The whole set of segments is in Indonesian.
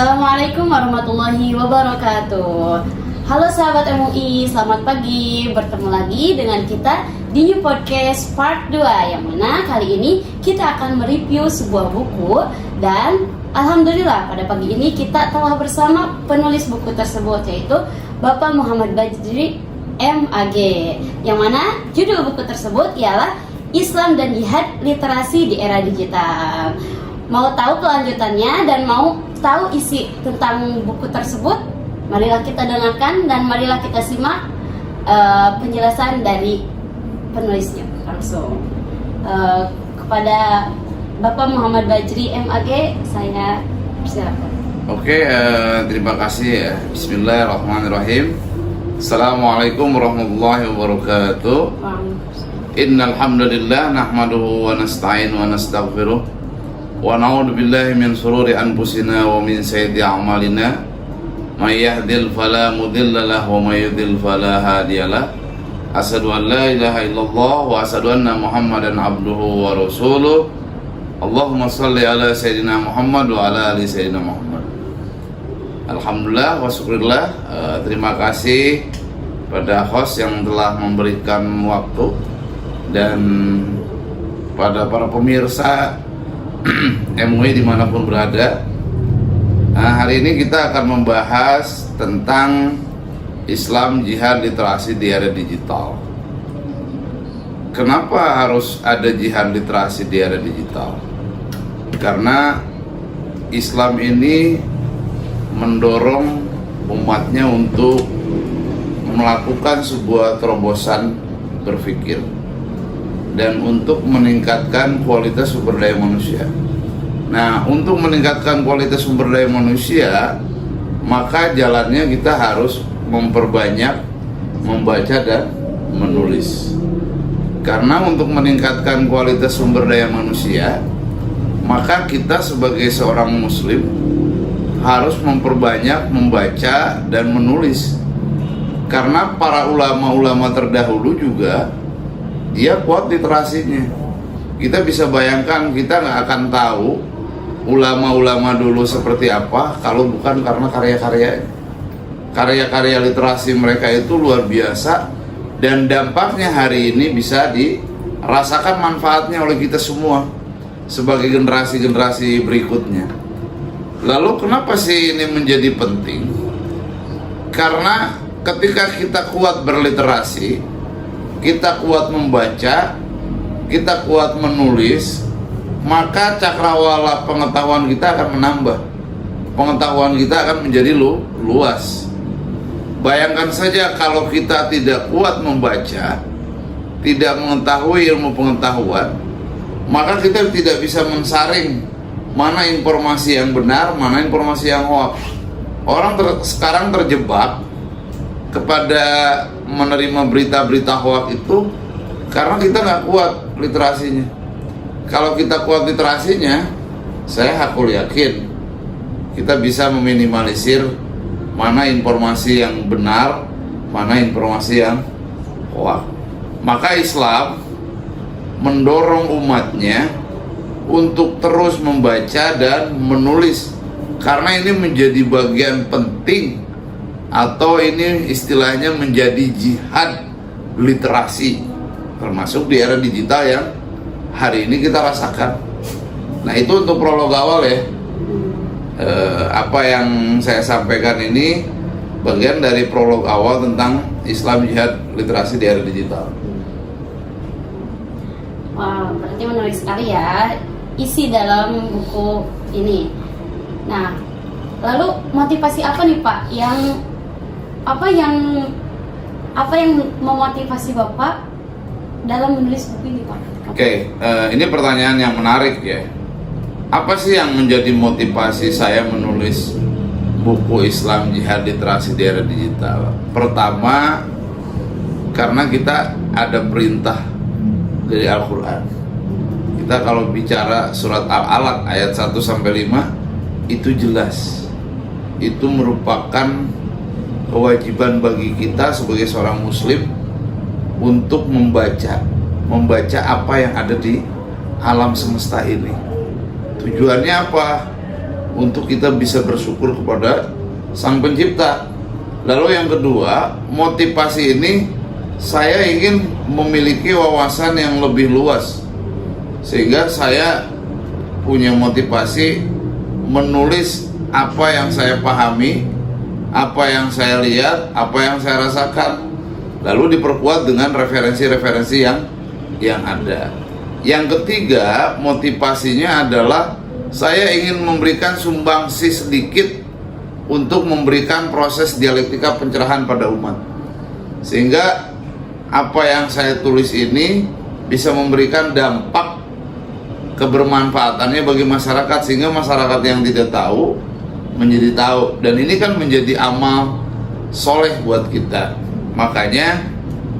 Assalamualaikum warahmatullahi wabarakatuh. Halo sahabat MUI, selamat pagi. Bertemu lagi dengan kita di New Podcast Part 2, yang mana kali ini kita akan mereview sebuah buku. Dan alhamdulillah pada pagi ini kita telah bersama penulis buku tersebut, yaitu Bapak Muhammad Bajri MAG, yang mana judul buku tersebut ialah Islam dan Jihad Literasi di Era Digital. Mau tahu kelanjutannya dan mau tahu isi tentang buku tersebut, marilah kita dengarkan dan marilah kita simak penjelasan dari penulisnya langsung. Kepada Bapak Muhammad Bajri MAG, saya persilakan. Oke, terima kasih ya. Bismillahirrahmanirrahim. Assalamualaikum warahmatullahi wabarakatuh. Innal hamdalillah nahmaduhu wa nasta'inu wa nastaghfiruh wa na'udzu billahi min shururi anfusina wa min sayyiati a'malina. May yahdihil fala mudilla lahu wa may yudlil fala hadiyalah. Asyhadu an la ilaha illallah wa asyhadu anna Muhammadan abduhu wa rasuluh. Allahumma shalli ala sayyidina Muhammad wa ala ali sayyidina Muhammad. Alhamdulillah wa syukurillah. Terima kasih pada host yang telah memberikan waktu dan pada para pemirsa MUI dimanapun berada. Nah, hari ini kita akan membahas tentang Islam Jihad Literasi di Era Digital. Kenapa harus ada jihad literasi di era digital? Karena Islam ini mendorong umatnya untuk melakukan sebuah terobosan berpikir dan untuk meningkatkan kualitas sumber daya manusia. Nah, untuk meningkatkan kualitas sumber daya manusia, maka jalannya kita harus memperbanyak membaca dan menulis. Karena untuk meningkatkan kualitas sumber daya manusia, maka kita sebagai seorang muslim harus memperbanyak membaca dan menulis. Karena para ulama-ulama terdahulu juga dia kuat literasinya. Kita bisa bayangkan, kita nggak akan tahu ulama-ulama dulu seperti apa kalau bukan karena karya-karya literasi mereka itu luar biasa, dan dampaknya hari ini bisa dirasakan manfaatnya oleh kita semua sebagai generasi-generasi berikutnya. Lalu kenapa sih ini menjadi penting? Karena ketika kita kuat berliterasi, kita kuat membaca, kita kuat menulis, maka cakrawala pengetahuan kita akan menambah. Pengetahuan kita akan menjadi luas. Bayangkan saja kalau kita tidak kuat membaca, tidak mengetahui ilmu pengetahuan, maka kita tidak bisa mensaring mana informasi yang benar, mana informasi yang hoax. Orang sekarang terjebak kepada menerima berita-berita hoax itu karena kita nggak kuat literasinya. Kalau kita kuat literasinya, saya hakul yakin kita bisa meminimalisir mana informasi yang benar, mana informasi yang hoax. Maka Islam mendorong umatnya untuk terus membaca dan menulis, karena ini menjadi bagian penting, atau ini istilahnya menjadi jihad literasi, termasuk di era digital yang hari ini kita rasakan. Nah, itu untuk prolog awal ya. Apa yang saya sampaikan ini bagian dari prolog awal tentang Islam Jihad Literasi di Era Digital. Wah, berarti menarik sekali ya isi dalam buku ini. Nah, lalu motivasi apa nih Pak apa yang memotivasi Bapak dalam menulis buku ini Pak? Oke, ini pertanyaan yang menarik ya. Apa sih yang menjadi motivasi saya menulis buku Islam Jihad Literasi di Era Digital? Pertama, karena kita ada perintah dari Al-Quran. Kita kalau bicara surat Al-Alaq ayat 1-5 itu jelas. Itu merupakan kewajiban bagi kita sebagai seorang muslim untuk membaca apa yang ada di alam semesta ini. Tujuannya apa? untuk kita bisa bersyukur kepada Sang Pencipta. Lalu yang kedua, motivasi ini saya ingin memiliki wawasan yang lebih luas, sehingga saya punya motivasi menulis apa yang saya pahami, apa yang saya lihat, apa yang saya rasakan, lalu diperkuat dengan referensi-referensi yang ada. Yang ketiga, motivasinya adalah saya ingin memberikan sumbangsi sedikit untuk memberikan proses dialektika pencerahan pada umat, sehingga apa yang saya tulis ini bisa memberikan dampak kebermanfaatannya bagi masyarakat, sehingga masyarakat yang tidak tahu menjadi tahu, dan ini kan menjadi amal soleh buat kita. Makanya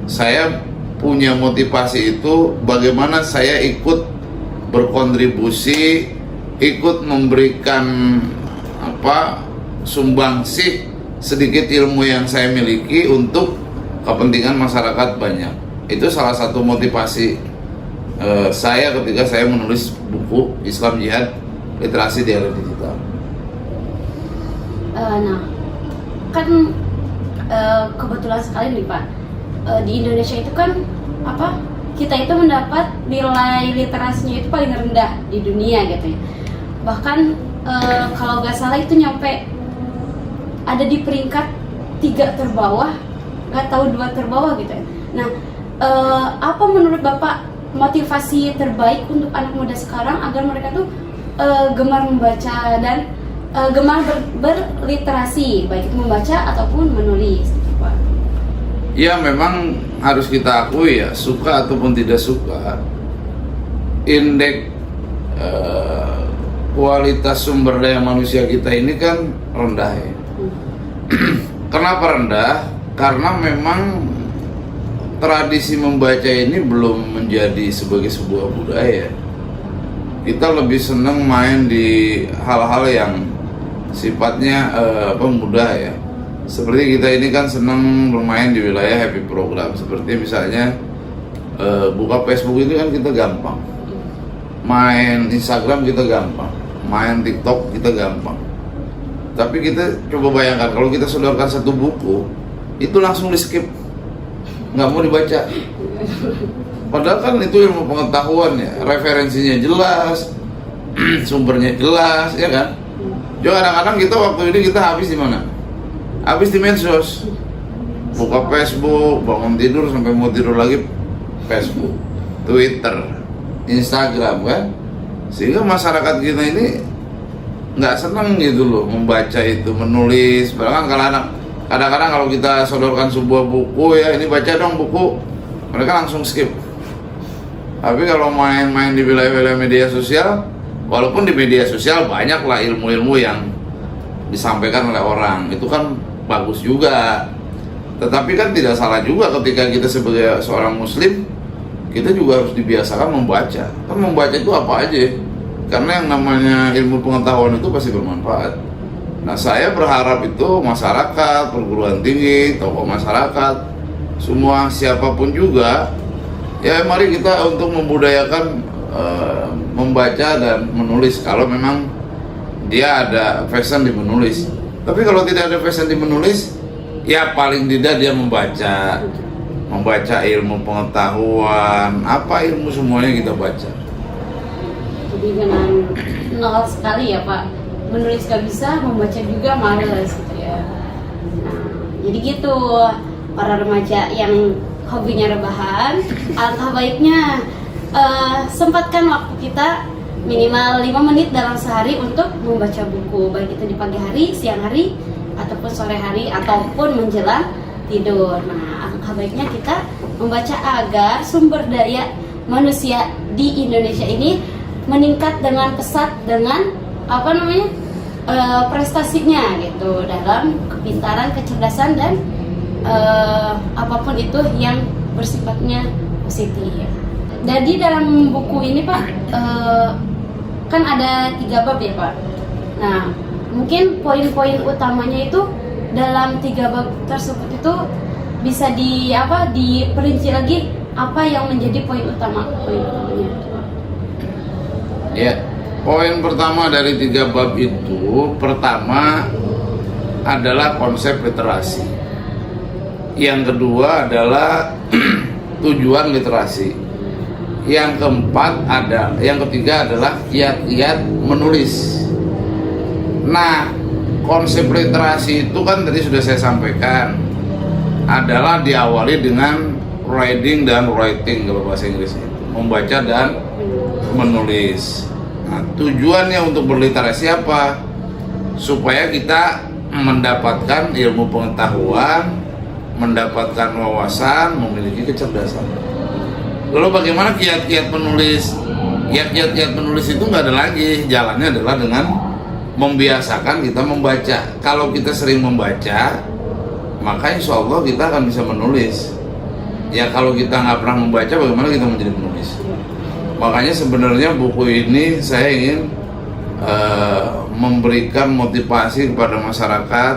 saya punya motivasi itu, bagaimana saya ikut berkontribusi, ikut memberikan sumbangsi sedikit ilmu yang saya miliki untuk kepentingan masyarakat banyak. Itu salah satu motivasi saya ketika saya menulis buku Islam Jihad Literasi di Era Digital. Nah, kan kebetulan sekali nih Pak, di Indonesia itu kan kita itu mendapat nilai literasinya itu paling rendah di dunia gitu ya. Bahkan kalau nggak salah itu nyampe ada di peringkat 3 terbawah, nggak tahu 2 terbawah gitu ya. Nah, apa menurut Bapak motivasi terbaik untuk anak muda sekarang agar mereka tuh gemar membaca dan gemar berliterasi, baik itu membaca ataupun menulis gitu, Pak? Ya, memang harus kita akui ya, suka ataupun tidak suka, indeks kualitas sumber daya manusia kita ini kan rendah ya. Kenapa rendah? Karena memang tradisi membaca ini belum menjadi sebagai sebuah budaya. Kita lebih senang main di hal-hal yang sifatnya mudah ya. Seperti kita ini kan senang bermain di wilayah happy program. Seperti misalnya buka Facebook ini kan kita gampang, main Instagram kita gampang, main TikTok kita gampang. Tapi kita coba bayangkan kalau kita sodorkan satu buku, itu langsung di skip, nggak mau dibaca. Padahal kan itu ilmu pengetahuan ya, referensinya jelas, sumbernya jelas, ya kan? Jadi kadang-kadang kita waktu ini kita habis di mana? Habis di medsos, buka Facebook, bangun tidur sampai mau tidur lagi Facebook, Twitter, Instagram kan? Sehingga masyarakat kita ini nggak senang gitu loh membaca itu, menulis. Bahkan kadang-kadang kalau kita sodorkan sebuah buku, ya ini baca dong buku, mereka langsung skip. Tapi kalau main-main di wilayah-wilayah media sosial, walaupun di media sosial banyaklah ilmu-ilmu yang disampaikan oleh orang, itu kan bagus juga. Tetapi kan tidak salah juga ketika kita sebagai seorang muslim, kita juga harus dibiasakan membaca. Kan membaca itu apa aja? Karena yang namanya ilmu pengetahuan itu pasti bermanfaat. Nah, saya berharap itu masyarakat, perguruan tinggi, tokoh masyarakat, semua siapapun juga, ya mari kita untuk membudayakan membaca dan menulis kalau memang dia ada passion di menulis. Tapi kalau tidak ada passion di menulis, ya paling tidak dia membaca ilmu pengetahuan, apa ilmu semuanya kita baca. Jadi dengan nol sekali ya Pak, menulis gak bisa, membaca juga males gitu ya. Nah, jadi gitu para remaja yang hobinya rebahan, alangkah baiknya sempatkan waktu kita minimal 5 menit dalam sehari untuk membaca buku, baik itu di pagi hari, siang hari, ataupun sore hari, ataupun menjelang tidur. Nah, alangkah baiknya kita membaca agar sumber daya manusia di Indonesia ini meningkat dengan pesat dengan prestasinya gitu dalam kepintaran, kecerdasan dan apapun itu yang bersifatnya positif. Jadi dalam buku ini Pak kan ada 3 bab ya Pak. Nah, mungkin poin-poin utamanya itu dalam 3 bab tersebut itu bisa diperinci lagi apa yang menjadi poin utamanya. Ya, Poin pertama dari 3 bab itu, pertama adalah konsep literasi. Yang kedua adalah tujuan literasi. Yang ketiga adalah kiat-kiat menulis. Nah, konsep literasi itu kan tadi sudah saya sampaikan, adalah diawali dengan reading dan writing kalau bahasa Inggrisnya, membaca dan menulis. Nah, tujuannya untuk berliterasi apa? Supaya kita mendapatkan ilmu pengetahuan, mendapatkan wawasan, memiliki kecerdasan. Lalu bagaimana kiat-kiat menulis? Ya, kiat-kiat menulis itu nggak ada lagi, jalannya adalah dengan membiasakan kita membaca. Kalau kita sering membaca, maka insya Allah kita akan bisa menulis. Ya kalau kita nggak pernah membaca, bagaimana kita menjadi penulis? Makanya sebenarnya buku ini saya ingin memberikan motivasi kepada masyarakat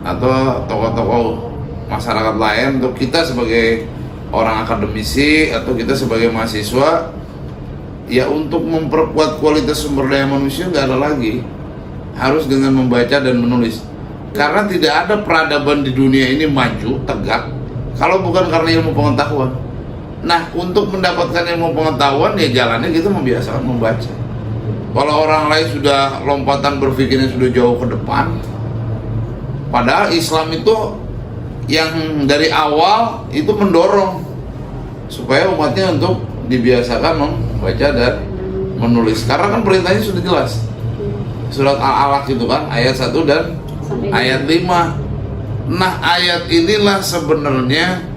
atau tokoh-tokoh masyarakat lain, untuk kita sebagai orang akademisi atau kita sebagai mahasiswa, ya untuk memperkuat kualitas sumber daya manusia nggak ada lagi, harus dengan membaca dan menulis. Karena tidak ada peradaban di dunia ini maju, tegak, kalau bukan karena ilmu pengetahuan. Nah, untuk mendapatkan ilmu pengetahuan, ya jalannya kita membiasakan membaca. Kalau orang lain sudah lompatan berpikirnya sudah jauh ke depan, padahal Islam itu yang dari awal itu mendorong supaya umatnya untuk dibiasakan membaca dan menulis. Karena kan perintahnya sudah jelas. Surat Al-Alaq itu kan ayat 1 dan ayat 5. Nah, ayat inilah sebenarnya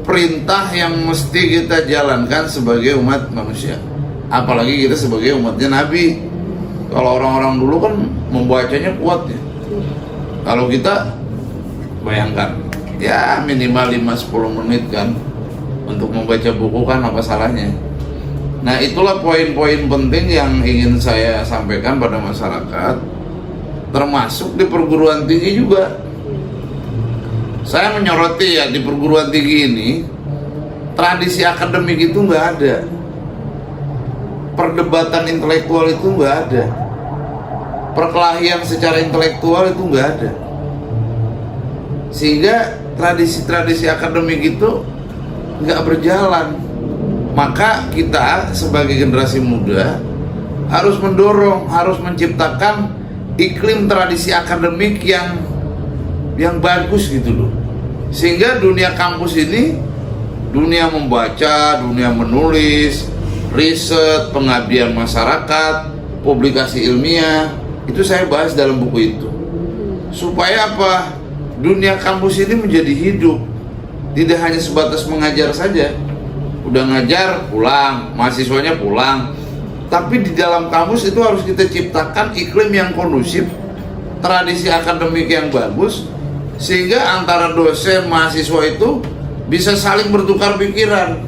perintah yang mesti kita jalankan sebagai umat manusia, apalagi kita sebagai umatnya Nabi. Kalau orang-orang dulu kan membacanya kuat ya. Kalau kita bayangkan ya minimal 5-10 menit kan untuk membaca buku, kan apa salahnya. Nah, itulah poin-poin penting yang ingin saya sampaikan pada masyarakat, termasuk di perguruan tinggi juga. Saya menyoroti ya, di perguruan tinggi ini tradisi akademik itu nggak ada, perdebatan intelektual itu nggak ada, perkelahian secara intelektual itu nggak ada, sehingga tradisi-tradisi akademik itu nggak berjalan. Maka kita sebagai generasi muda harus mendorong, harus menciptakan iklim tradisi akademik yang bagus gitu loh, sehingga dunia kampus ini, dunia membaca, dunia menulis, riset, pengabdian masyarakat, publikasi ilmiah, itu saya bahas dalam buku itu. Supaya apa? Dunia kampus ini menjadi hidup, tidak hanya sebatas mengajar saja. Udah ngajar pulang, mahasiswanya pulang, tapi di dalam kampus itu harus kita ciptakan iklim yang kondusif, tradisi akademik yang bagus, sehingga antara dosen mahasiswa itu bisa saling bertukar pikiran.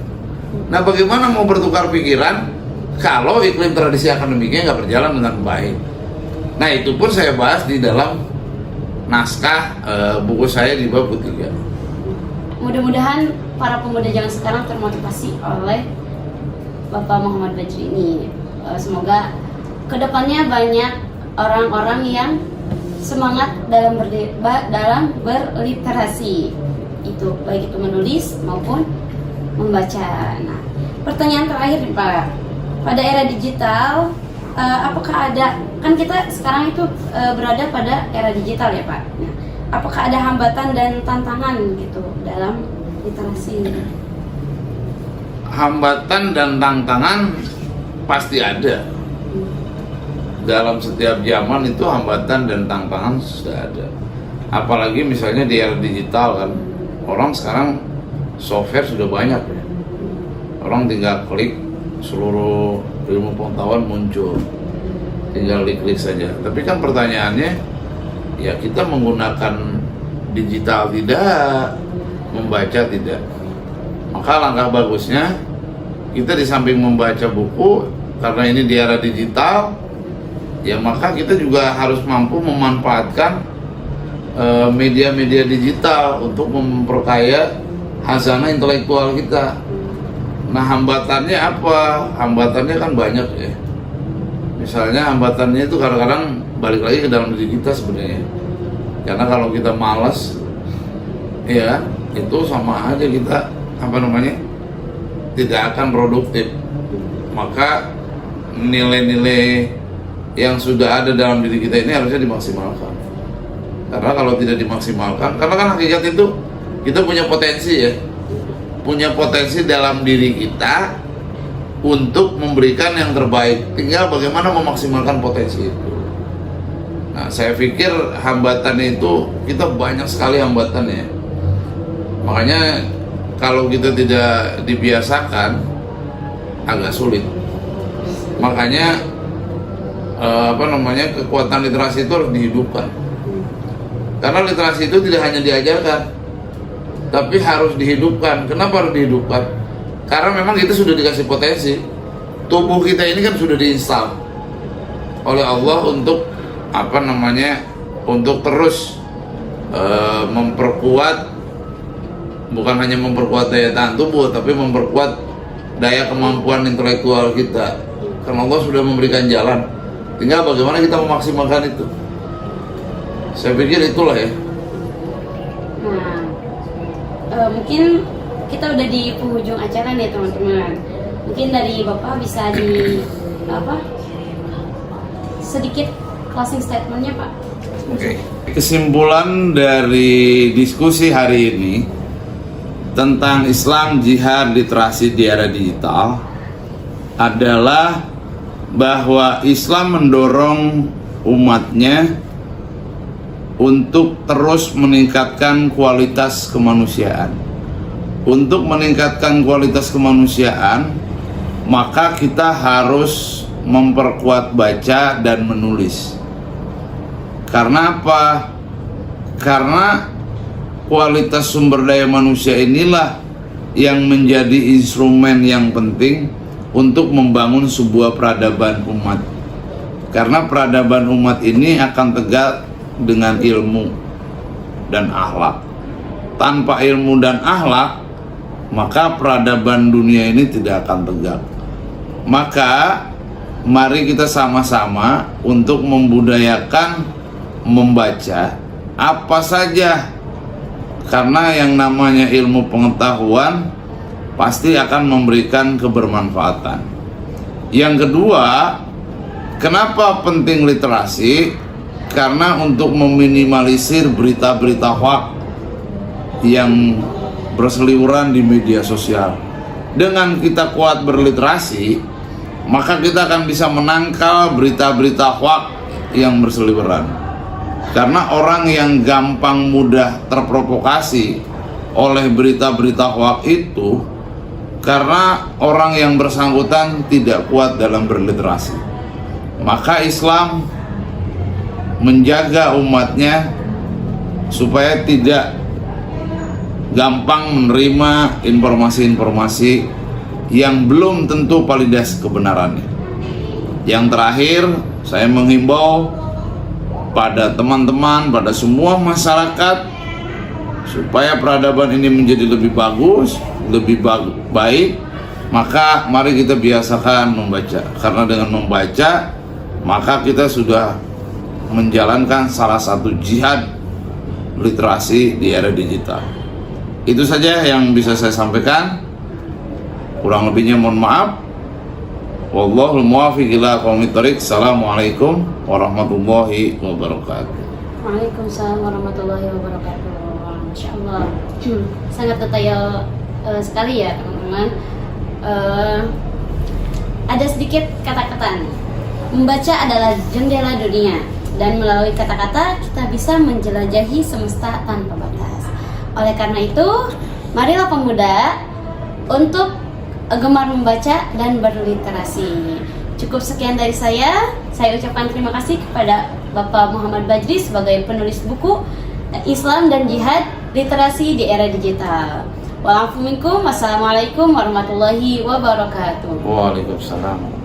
Nah, bagaimana mau bertukar pikiran kalau iklim tradisi akademiknya nggak berjalan dengan baik? Nah, itu pun saya bahas di dalam naskah buku saya di bab ketiga. Mudah-mudahan para pemuda zaman sekarang termotivasi oleh Bapak Muhammad Badri ini. Semoga kedepannya banyak orang-orang yang semangat dalam berliterasi, itu baik itu menulis maupun membaca. Nah, pertanyaan terakhir nih Pak, pada era digital, apakah ada, kan kita sekarang itu berada pada era digital ya Pak, nah, apakah ada hambatan dan tantangan gitu dalam literasi? Hambatan dan tantangan pasti ada. Dalam setiap zaman itu hambatan dan tantangan sudah ada. Apalagi misalnya di era digital kan, orang sekarang software sudah banyak ya. Orang tinggal klik, seluruh ilmu pengetahuan muncul, tinggal diklik saja. Tapi kan pertanyaannya, ya kita menggunakan digital tidak, membaca tidak. Maka langkah bagusnya kita di samping membaca buku, karena ini di era digital, ya maka kita juga harus mampu memanfaatkan media-media digital untuk memperkaya hazanah intelektual kita. Nah, hambatannya apa? Hambatannya kan banyak ya. Misalnya hambatannya itu kadang-kadang balik lagi ke dalam diri kita sebenarnya. Karena kalau kita malas, ya itu sama aja kita tidak akan produktif. Maka nilai-nilai yang sudah ada dalam diri kita ini harusnya dimaksimalkan. Karena kalau tidak dimaksimalkan, karena kan hakikat itu kita punya potensi ya, punya potensi dalam diri kita untuk memberikan yang terbaik, tinggal bagaimana memaksimalkan potensi itu. Nah, saya pikir hambatan itu kita banyak sekali hambatannya. Makanya kalau kita tidak dibiasakan agak sulit. Makanya kekuatan literasi itu harus dihidupkan. Karena literasi itu tidak hanya diajarkan, tapi harus dihidupkan. Kenapa harus dihidupkan? Karena memang kita sudah dikasih potensi. Tubuh kita ini kan sudah diinstal oleh Allah untuk untuk terus memperkuat, bukan hanya memperkuat daya tahan tubuh, tapi memperkuat daya kemampuan intelektual kita. Karena Allah sudah memberikan jalan, tinggal bagaimana kita memaksimalkan itu. Saya pikir itulah ya. Nah, mungkin kita udah di penghujung acara nih teman-teman. Mungkin dari Bapak bisa sedikit closing statementnya Pak. Oke. Kesimpulan dari diskusi hari ini tentang Islam, jihad, literasi di era digital adalah bahwa Islam mendorong umatnya untuk terus meningkatkan kualitas kemanusiaan. Untuk meningkatkan kualitas kemanusiaan, maka kita harus memperkuat baca dan menulis. Karena apa? Karena kualitas sumber daya manusia inilah yang menjadi instrumen yang penting untuk membangun sebuah peradaban umat. Karena peradaban umat ini akan tegak dengan ilmu dan akhlak. Tanpa ilmu dan akhlak, maka peradaban dunia ini tidak akan tegak. Maka mari kita sama-sama untuk membudayakan membaca apa saja, karena yang namanya ilmu pengetahuan pasti akan memberikan kebermanfaatan. Yang kedua, kenapa penting literasi? Karena untuk meminimalisir berita-berita hoax yang berseliweran di media sosial. Dengan kita kuat berliterasi, maka kita akan bisa menangkal berita-berita hoax yang berseliweran. Karena orang yang gampang mudah terprovokasi oleh berita-berita hoax itu karena orang yang bersangkutan tidak kuat dalam berliterasi. Maka Islam menjaga umatnya supaya tidak gampang menerima informasi-informasi yang belum tentu validas kebenarannya. Yang terakhir, saya menghimbau pada teman-teman, pada semua masyarakat, supaya peradaban ini menjadi lebih bagus, lebih baik, maka mari kita biasakan membaca. Karena dengan membaca, maka kita sudah menjalankan salah satu jihad literasi di era digital. Itu saja yang bisa saya sampaikan. Kurang lebihnya mohon maaf. Wallahul muwaffiq ila aqwamit thoriq. Assalamualaikum warahmatullahi wabarakatuh. Waalaikumsalam warahmatullahi wabarakatuh. Masya Allah, sangat detail sekali ya teman-teman. Ada sedikit kata-kata nih. Membaca adalah jendela dunia, dan melalui kata-kata kita bisa menjelajahi semesta tanpa batas. Oleh karena itu, marilah pemuda untuk gemar membaca dan berliterasi. Cukup sekian dari saya. Saya ucapkan terima kasih kepada Bapak Muhammad Badri sebagai penulis buku Islam dan Jihad Literasi di Era Digital. Wassalamualaikum warahmatullahi wabarakatuh. Waalaikumsalam.